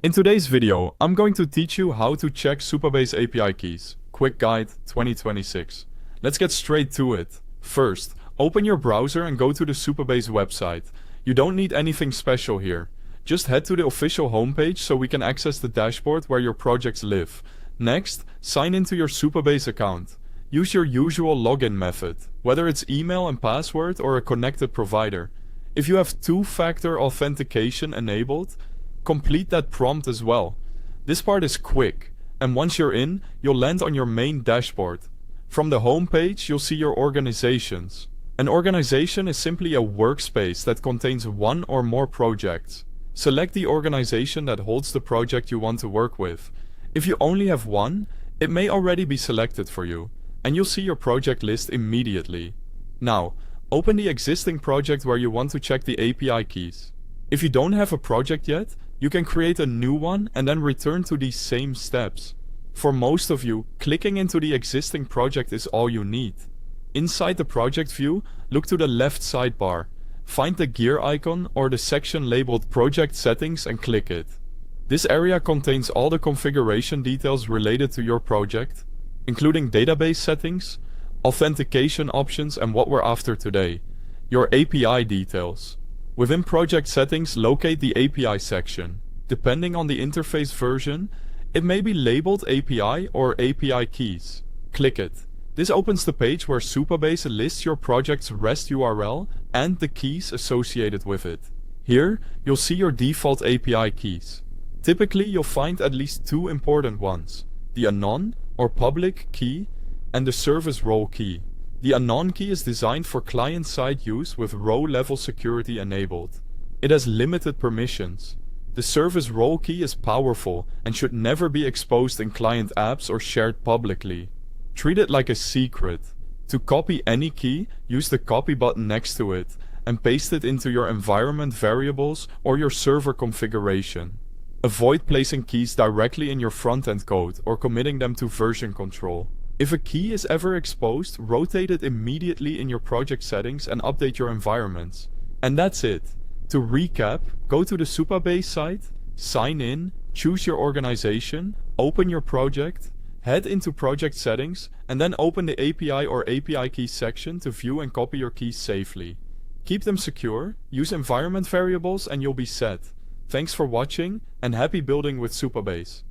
In today's video, I'm going to teach you how to check Supabase API keys. Quick Guide 2026. Let's get straight to it. First, open your browser and go to the Supabase website. You don't need anything special here. Just head to the official homepage so we can access the dashboard where your projects live. Next, sign into your Supabase account. Use your usual login method, whether it's email and password or a connected provider. If you have two-factor authentication enabled, complete that prompt as well. This part is quick, and once you're in, you'll land on your main dashboard. From the home page, you'll see your organizations. An organization is simply a workspace that contains one or more projects. Select the organization that holds the project you want to work with. If you only have one, it may already be selected for you, and you'll see your project list immediately. Now, open the existing project where you want to check the API keys. If you don't have a project yet, you can create a new one and then return to these same steps. For most of you, clicking into the existing project is all you need. Inside the project view, look to the left sidebar. Find the gear icon or the section labeled Project Settings and click it. This area contains all the configuration details related to your project, including database settings, authentication options, and what we're after today, your API details. Within Project Settings, locate the API section. Depending on the interface version, it may be labeled API or API keys. Click it. This opens the page where Supabase lists your project's REST URL and the keys associated with it. Here, you'll see your default API keys. Typically, you'll find at least two important ones: the anon or public key and the service role key. The anon key is designed for client-side use with row-level security enabled. It has limited permissions. The service role key is powerful and should never be exposed in client apps or shared publicly. Treat it like a secret. To copy any key, use the copy button next to it and paste it into your environment variables or your server configuration. Avoid placing keys directly in your front-end code or committing them to version control. If a key is ever exposed, rotate it immediately in your project settings and update your environments. And that's it. To recap, go to the Supabase site, sign in, choose your organization, open your project, head into project settings, and then open the API or API keys section to view and copy your keys safely. Keep them secure, use environment variables, and you'll be set. Thanks for watching, and happy building with Supabase.